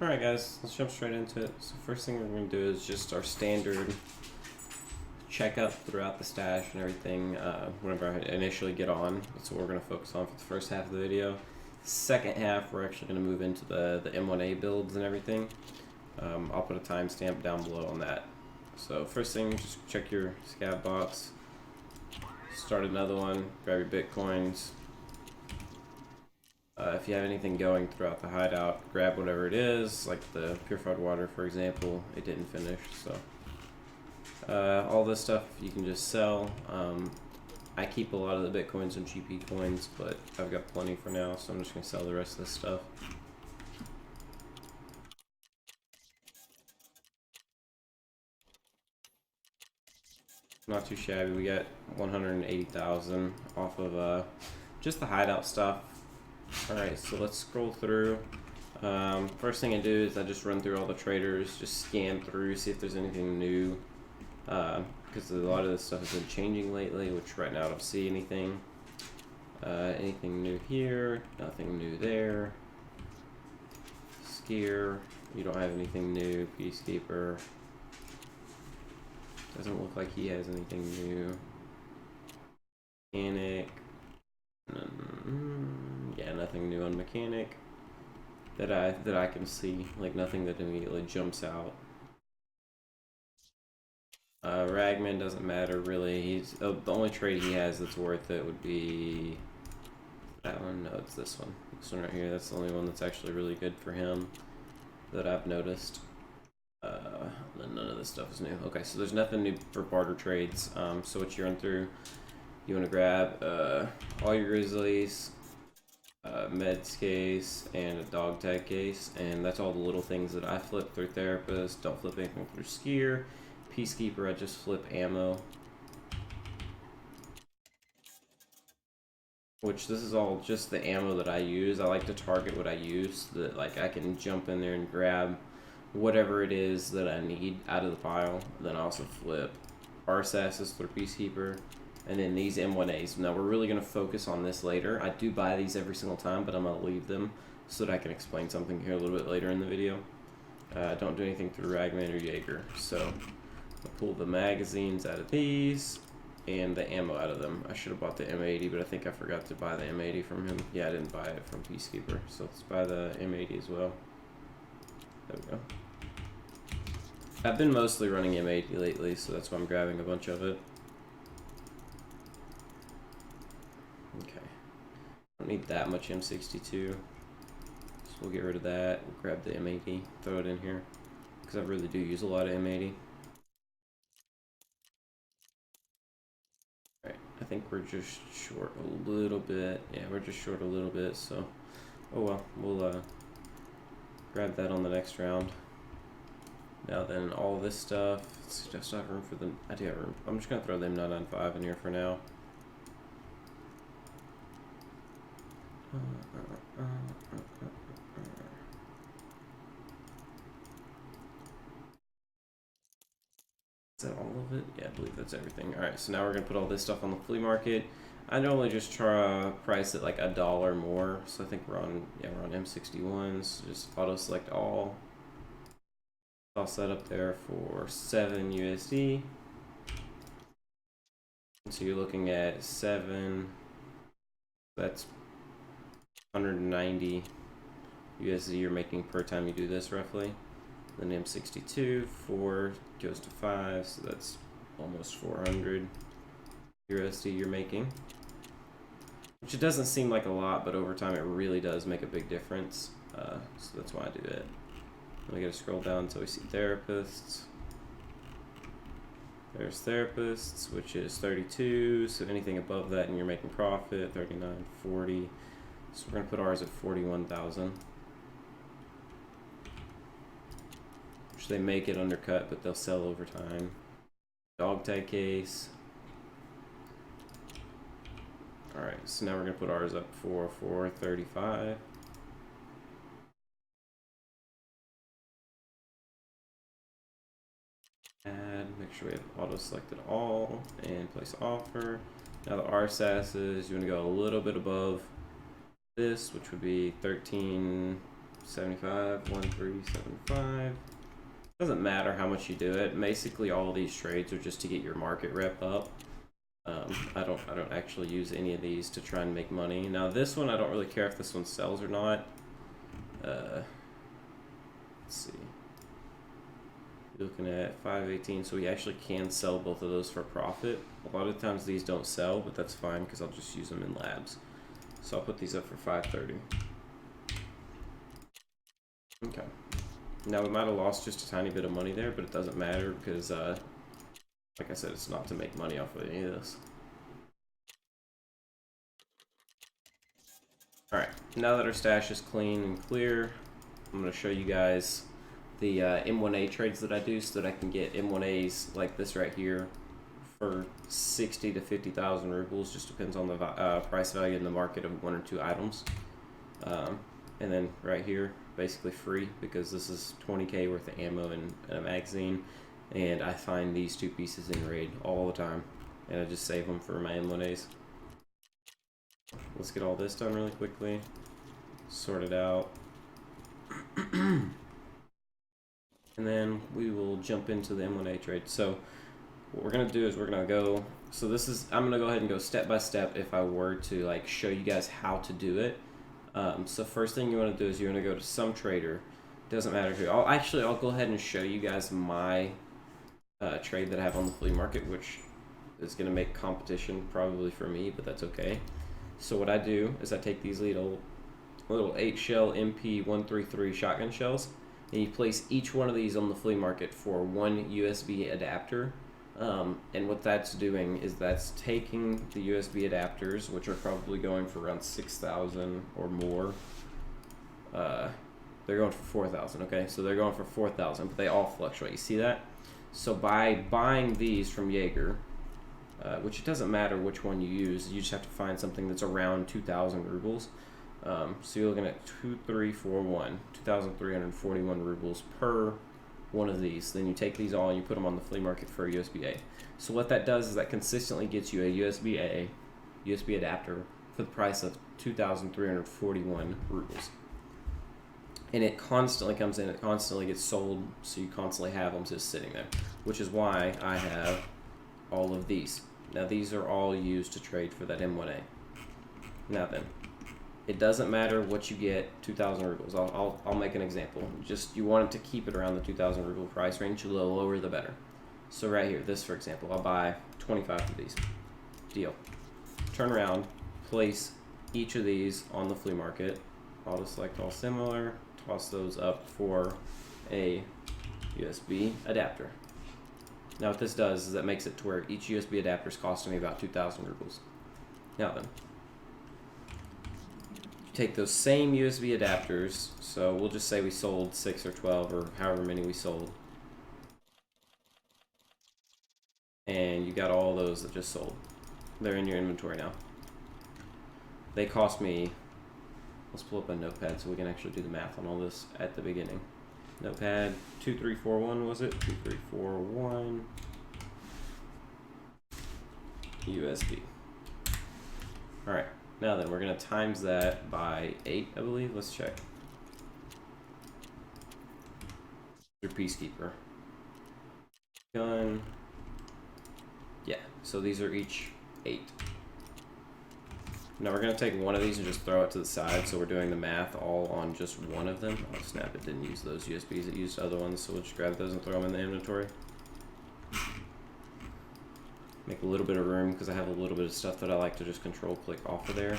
Alright guys, let's jump straight into it. So first thing we're going to do is just our standard checkup throughout the stash and everything whenever I initially get on. That's what we're going to focus on for the first half of the video. Second half, we're actually going to move into the M1A builds and everything. I'll put a timestamp down below on that. So first thing, just check your scav box. Start another one, grab your bitcoins. If you have anything going throughout the hideout, grab whatever it is, like the purified water, for example. It didn't finish, so all this stuff you can just sell. I keep a lot of the bitcoins and GP coins, but I've got plenty for now, so I'm just gonna sell the rest of this stuff. Not too shabby. We got 180,000 off of just the hideout stuff. Alright, so let's scroll through. First thing I do is I just run through all the traders, just scan through, see if there's anything new. Because a lot of this stuff has been changing lately, which right now I don't see anything. Anything new here, nothing new there. Skier, you don't have anything new. Peacekeeper, doesn't look like he has anything new. Mechanic. Yeah, nothing new on mechanic that I can see, like nothing that immediately jumps out. Ragman doesn't matter really. He's the only trade he has that's worth it would be that one. No, it's this one. This one right here. That's the only one that's actually really good for him that I've noticed. None of this stuff is new. Okay, so there's nothing new for barter trades. So what you run through, you want to grab all your grizzlies, meds case, and a dog tag case, and that's all the little things that I flip through therapist. Don't flip anything through skier. Peacekeeper, I just flip ammo, which this is all just the ammo that I use. I like to target what I use, so that like I can jump in there and grab whatever it is that I need out of the pile. Then I also flip RSASs through Peacekeeper, and then these M1As. Now we're really going to focus on this later. I do buy these every single time, but I'm going to leave them so that I can explain something here a little bit later in the video. Don't do anything through Ragman or Jaeger. So I'll pull the magazines out of these and the ammo out of them. I should have bought the M80, but I think I forgot to buy the M80 from him. Yeah, I didn't buy it from Peacekeeper, so let's buy the M80 as well. There we go. I've been mostly running M80 lately, so that's why I'm grabbing a bunch of it. Okay. Don't need that much M62, so we'll get rid of that. We'll grab the M80, throw it in here, because I really do use a lot of M80. Alright, I think we're just short a little bit. Yeah, we're just short a little bit, so oh well, we'll grab that on the next round. Now then, all this stuff, let's see, do I still have room for them? I do have room. I'm just going to throw the M995 in here for now. Is that all of it? Yeah, I believe that's everything. Alright, so now we're going to put all this stuff on the flea market. I normally just try to price it like $1 more. So I think we're on M61s. So just auto select all. I'll set up there for 7 USD. So you're looking at 7. That's 190 USD you're making per time you do this roughly. Then M62, 4 goes to 5, so that's almost 400 USD you're making. Which it doesn't seem like a lot, but over time it really does make a big difference. So that's why I do it. We gotta scroll down until we see therapists. There's therapists, which is 32. So anything above that and you're making profit, 39, 40. So we're gonna put ours at 41,000. Which they may get undercut, but they'll sell over time. Dog tag case. Alright, so now we're gonna put ours up for 435. Add, make sure we have auto selected all, and place offer. Now the RSASs, you want to go a little bit above this, which would be 13 75, 1375. Doesn't matter how much you do it. Basically, all of these trades are just to get your market rep up. I don't actually use any of these to try and make money. Now this one, I don't really care if this one sells or not. Let's see. You're looking at 518, so we actually can sell both of those for profit. A lot of times these don't sell, but that's fine because I'll just use them in labs. So I'll put these up for 530. Okay. Now we might have lost just a tiny bit of money there, but it doesn't matter because, like I said, it's not to make money off of any of this. Alright, now that our stash is clean and clear, I'm going to show you guys the M1A trades that I do so that I can get M1As like this right here for 60 to 50,000 rubles. Just depends on the price value in the market of one or two items. And then right here, basically free because this is 20k worth of ammo and a magazine. And I find these two pieces in raid all the time. And I just save them for my M1As. Let's get all this done really quickly. Sort it out. And then we will jump into the M1A trade. So what we're going to do is we're going to go, so this is, I'm going to go ahead and go step by step if I were to like show you guys how to do it. So first thing you want to do is you want to go to some trader. Doesn't matter who. I'll go ahead and show you guys my trade that I have on the flea market, which is going to make competition probably for me, but that's okay. So what I do is I take these little 8-shell MP133 shotgun shells, and you place each one of these on the flea market for one USB adapter. And what that's doing is that's taking the USB adapters, which are probably going for around 6,000 or more. They're going for 4,000, okay? So they're going for 4,000, but they all fluctuate. You see that? So by buying these from Jaeger, which it doesn't matter which one you use, you just have to find something that's around 2,000 rubles. So you're looking at 2,341 rubles per one of these. Then you take these all and you put them on the flea market for a USB-A. So what that does is that consistently gets you a USB-A, USB adapter for the price of 2,341 rubles. And it constantly comes in, it constantly gets sold, so you constantly have them just sitting there, which is why I have all of these. Now these are all used to trade for that M1A. Now then, it doesn't matter what you get, 2,000 rubles. I'll make an example. Just you want it to keep it around the 2,000 ruble price range. The lower the better. So right here, this for example, I'll buy 25 of these. Deal. Turn around, place each of these on the flea market. Auto select all similar. Toss those up for a USB adapter. Now what this does is that makes it to where each USB adapter is costing me about 2,000 rubles. Now then, take those same USB adapters, so we'll just say we sold 6 or 12 or however many we sold, and you got all those that just sold. They're in your inventory now. They cost me, let's pull up a notepad so we can actually do the math on all this at the beginning. Notepad 2341, was it? 2341 USB. Alright. Now then, we're going to times that by 8, I believe. Let's check. Your Peacekeeper. Gun. Yeah, so these are each 8. Now we're going to take one of these and just throw it to the side, so we're doing the math all on just one of them. Oh snap, it didn't use those USBs, it used other ones, so we'll just grab those and throw them in the inventory. Make a little bit of room because I have a little bit of stuff that I like to just control click off of there.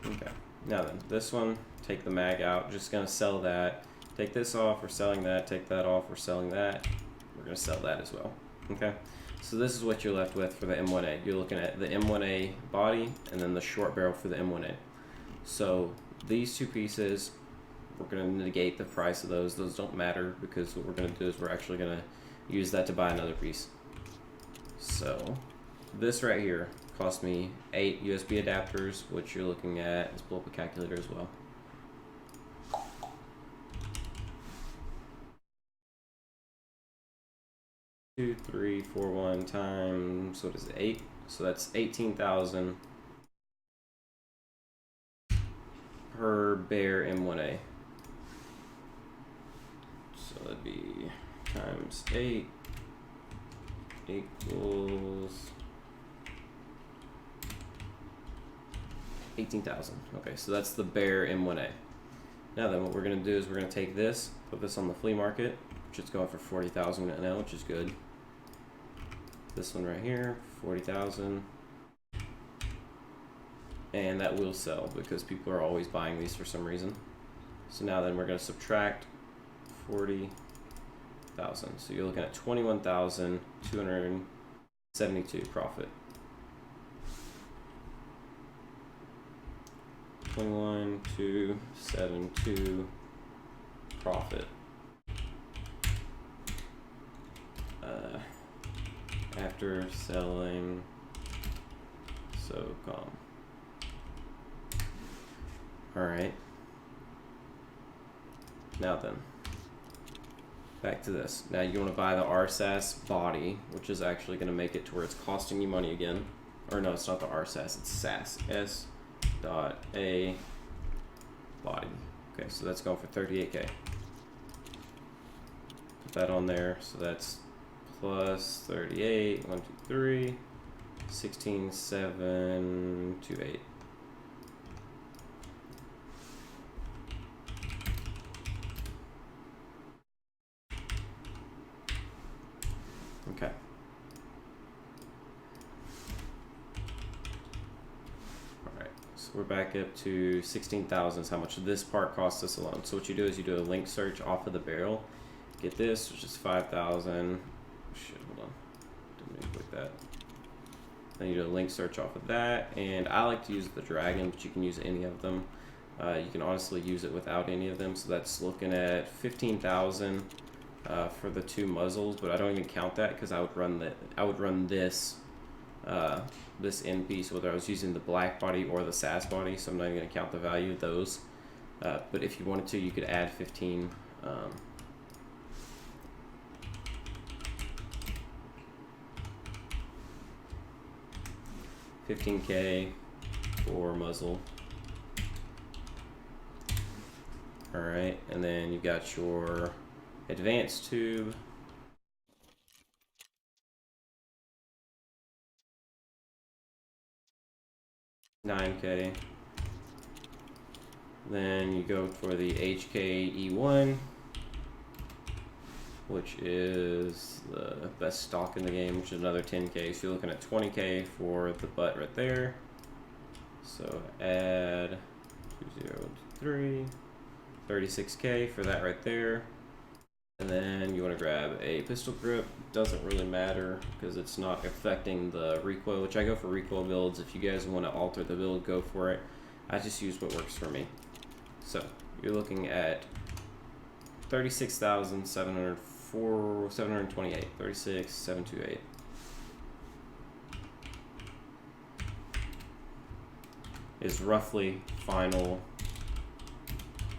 Okay, now then, this one, take the mag out, just gonna sell that. Take this off, we're selling that, take that off, we're selling that. We're gonna sell that as well, okay? So this is what you're left with for the M1A. You're looking at the M1A body and then the short barrel for the M1A. So these two pieces, we're going to negate the price of those. Those don't matter because what we're going to do is we're actually going to use that to buy another piece. So this right here cost me 8 USB adapters, which you're looking at. Let's pull up a calculator as well. Two, 3, 4, 1 times, what is it, 8? So that's 18,000 per bear M1A. So that'd be times 8 equals 18,000. Okay, so that's the bear M1A. Now then, what we're going to do is we're going to take this, put this on the flea market, which is going for 40,000 right now, which is good. This one right here, 40,000. And that will sell because people are always buying these for some reason. So now then we're going to subtract 40,000. So you're looking at 21,272 profit. 21,272 profit. After selling SOCOM. Alright. Now then, back to this. Now you want to buy the RSAS body, which is actually going to make it to where it's costing you money again. Or no, it's not the RSAS, it's SAS. S.A body. Okay, so that's going for 38K. Put that on there, so that's plus 38, 1, 2, 3, 16, 7, 2, 8. Okay. Alright, so we're back up to 16,000 is how much this part costs us alone. So what you do is you do a link search off of the barrel. Get this, which is 5,000. Shit, hold on. Didn't mean to click that. Then you do a link search off of that. And I like to use the dragon, but you can use any of them. You can honestly use it without any of them. So that's looking at 15,000 for the 2 muzzles, but I don't even count that because I would run this this end piece whether I was using the black body or the SAS body. So I'm not even going to count the value of those. But if you wanted to, you could add 15. 15K for muzzle. Alright, and then you've got your advanced tube. $9K. Then you go for the HK-E1, which is the best stock in the game, which is another 10K. So you're looking at 20K for the butt right there. So add 2023, 36K for that right there. And then you want to grab a pistol grip. Doesn't really matter because it's not affecting the recoil, which I go for recoil builds. If you guys want to alter the build, go for it. I just use what works for me. So you're looking at 36,728. 36,728 is roughly final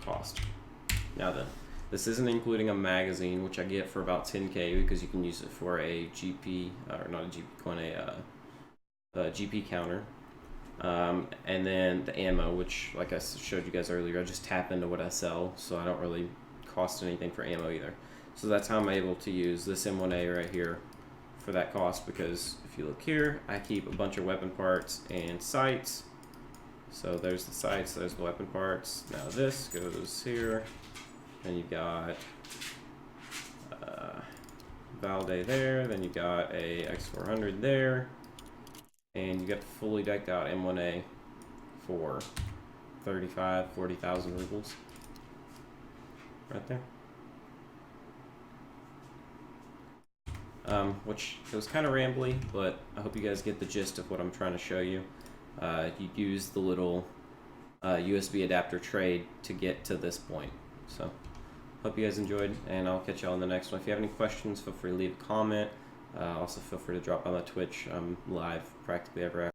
cost. Now then, this isn't including a magazine, which I get for about 10K because you can use it for a GP, or not a GP coin, a GP counter. And then the ammo, which, like I showed you guys earlier, I just tap into what I sell, so I don't really cost anything for ammo either. So that's how I'm able to use this M1A right here for that cost, because if you look here, I keep a bunch of weapon parts and sights. So there's the sights, there's the weapon parts. Now this goes here, and you've got Valde there, then you got a X400 there, and you got the fully decked out M1A for 40,000 rubles. Right there. Which was kind of rambly, but I hope you guys get the gist of what I'm trying to show you. You use the little USB adapter trade to get to this point. So, hope you guys enjoyed, and I'll catch y'all in the next one. If you have any questions, feel free to leave a comment. Also, feel free to drop on the Twitch. I'm live practically every